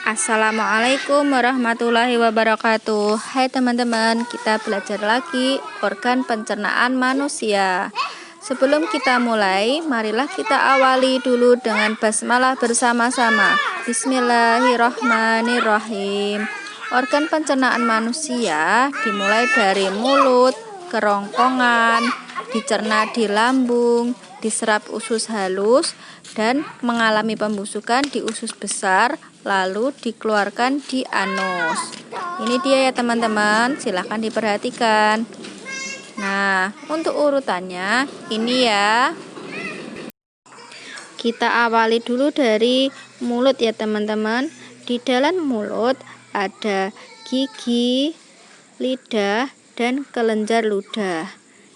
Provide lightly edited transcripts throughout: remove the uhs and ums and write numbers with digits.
Assalamualaikum warahmatullahi wabarakatuh. Hai teman-teman, kita belajar lagi organ pencernaan manusia. Sebelum kita mulai, marilah kita awali dulu dengan basmalah bersama-sama. Bismillahirrahmanirrahim. Organ pencernaan manusia dimulai dari mulut, kerongkongan, dicerna di lambung, diserap usus halus, dan mengalami pembusukan di usus besar, lalu dikeluarkan di anus. Ini dia ya teman-teman, silahkan diperhatikan. Nah, untuk urutannya ini ya. Kita awali dulu dari mulut ya teman-teman. Di dalam mulut ada gigi, lidah, dan kelenjar ludah.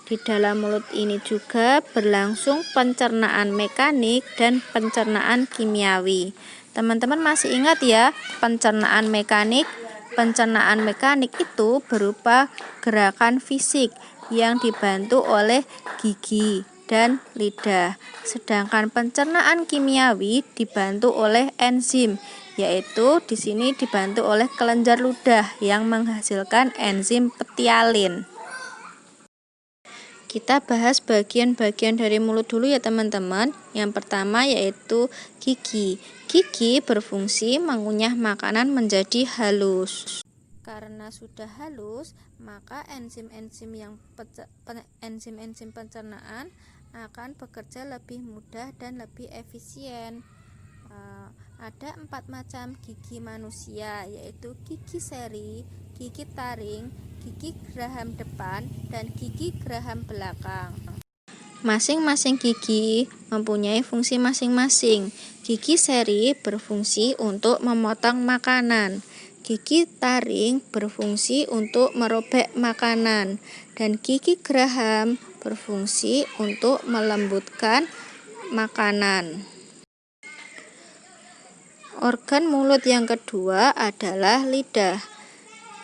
Di dalam mulut ini juga berlangsung pencernaan mekanik dan pencernaan kimiawi. Teman-teman masih ingat ya pencernaan mekanik? Pencernaan mekanik itu berupa gerakan fisik yang dibantu oleh gigi dan lidah. Sedangkan pencernaan kimiawi dibantu oleh enzim, yaitu di sini dibantu oleh kelenjar ludah yang menghasilkan enzim petialin. Kita bahas bagian-bagian dari mulut dulu ya teman-teman. Yang pertama yaitu gigi. Gigi berfungsi mengunyah makanan menjadi halus. Karena sudah halus, maka enzim-enzim pencernaan akan bekerja lebih mudah dan lebih efisien. Ada 4 macam gigi manusia, yaitu gigi seri, gigi taring, gigi geraham depan, dan gigi geraham belakang. Masing-masing gigi mempunyai fungsi masing-masing. Gigi seri berfungsi untuk memotong makanan, gigi taring berfungsi untuk merobek makanan, dan gigi geraham berfungsi untuk melembutkan makanan. Organ mulut yang kedua adalah lidah.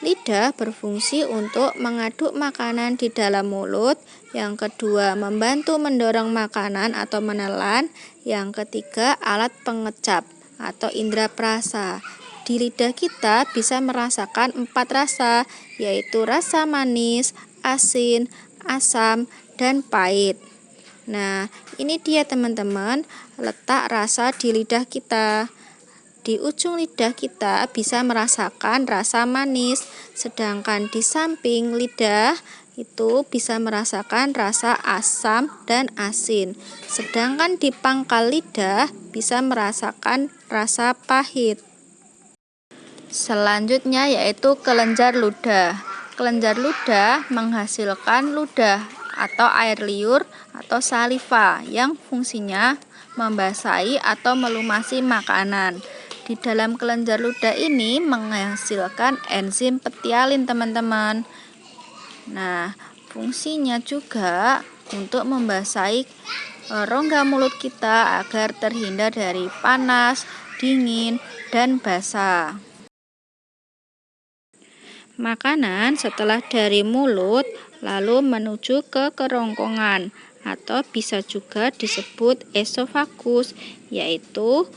Lidah berfungsi untuk mengaduk makanan di dalam mulut. Yang kedua, membantu mendorong makanan atau menelan. Yang ketiga, alat pengecap atau indera perasa. Di lidah kita bisa merasakan 4 rasa, yaitu rasa manis, asin, asam, dan pahit. Nah, ini dia teman-teman, letak rasa di lidah kita. Di ujung lidah kita bisa merasakan rasa manis, sedangkan di samping lidah itu bisa merasakan rasa asam dan asin. Sedangkan di pangkal lidah bisa merasakan rasa pahit. Selanjutnya yaitu kelenjar ludah. Kelenjar ludah menghasilkan ludah atau air liur atau saliva yang fungsinya membasahi atau melumasi makanan. Di dalam kelenjar ludah ini menghasilkan enzim petialin teman-teman. Nah, fungsinya juga untuk membasahi rongga mulut kita agar terhindar dari panas, dingin, dan basah. Makanan setelah dari mulut lalu menuju ke kerongkongan atau bisa juga disebut esofagus, yaitu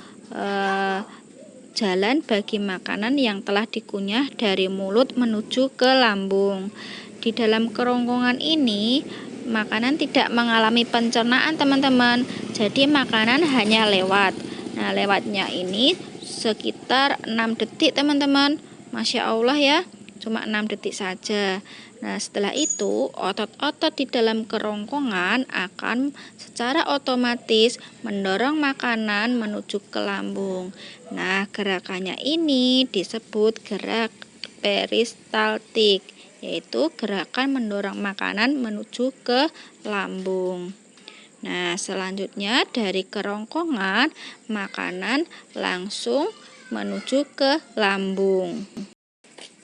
jalan bagi makanan yang telah dikunyah dari mulut menuju ke lambung. Di dalam kerongkongan ini, makanan tidak mengalami pencernaan teman-teman. Jadi makanan hanya lewat. Nah, lewatnya ini sekitar 6 detik teman-teman. Masya Allah ya, cuma 6 detik saja. Nah, setelah itu otot-otot di dalam kerongkongan akan secara otomatis mendorong makanan menuju ke lambung. Nah, gerakannya ini disebut gerak peristaltik, yaitu gerakan mendorong makanan menuju ke lambung. Nah, selanjutnya dari kerongkongan makanan langsung menuju ke lambung.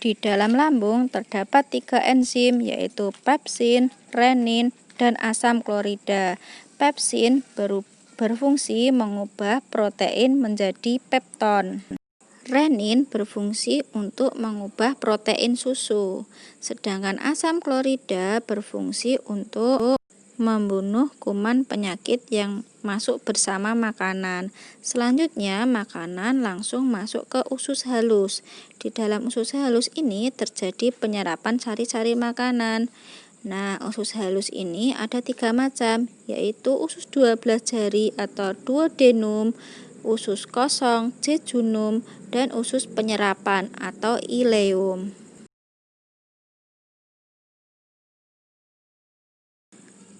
Di dalam lambung terdapat 3 enzim, yaitu pepsin, renin, dan asam klorida. Pepsin berfungsi mengubah protein menjadi pepton. Renin berfungsi untuk mengubah protein susu. Sedangkan asam klorida berfungsi untuk membunuh kuman penyakit yang masuk bersama makanan. Selanjutnya, makanan langsung masuk ke usus halus. Di dalam usus halus ini terjadi penyerapan sari-sari makanan. Nah, usus halus ini ada 3 macam, yaitu usus 12 jari atau duodenum, usus kosong, jejunum, dan usus penyerapan atau ileum.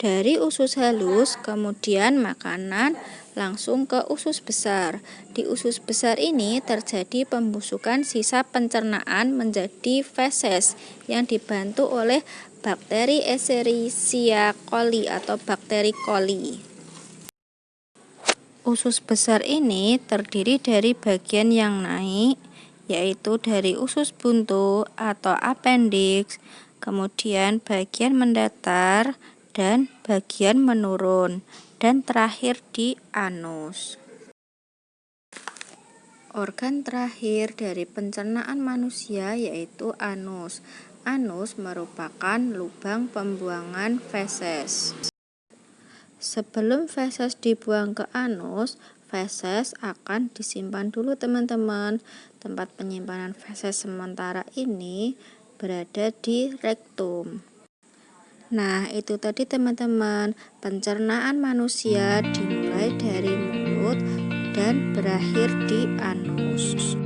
Dari usus halus, kemudian makanan langsung ke usus besar. Di usus besar ini terjadi pembusukan sisa pencernaan menjadi feses yang dibantu oleh bakteri Escherichia coli atau bakteri coli. Usus besar ini terdiri dari bagian yang naik, yaitu dari usus buntu atau appendix, kemudian bagian mendatar, dan bagian menurun, dan terakhir di anus. Organ terakhir dari pencernaan manusia yaitu anus. Anus merupakan lubang pembuangan feses. Sebelum feses dibuang ke anus, feses akan disimpan dulu teman-teman. Tempat penyimpanan feses sementara ini berada di rektum. Nah, itu tadi teman-teman, pencernaan manusia dimulai dari mulut dan berakhir di anus.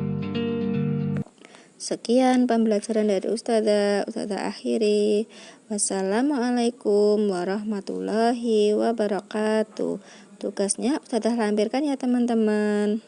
Sekian pembelajaran dari Ustazah akhiri. Wassalamualaikum warahmatullahi wabarakatuh. Tugasnya Ustazah lampirkan ya teman-teman.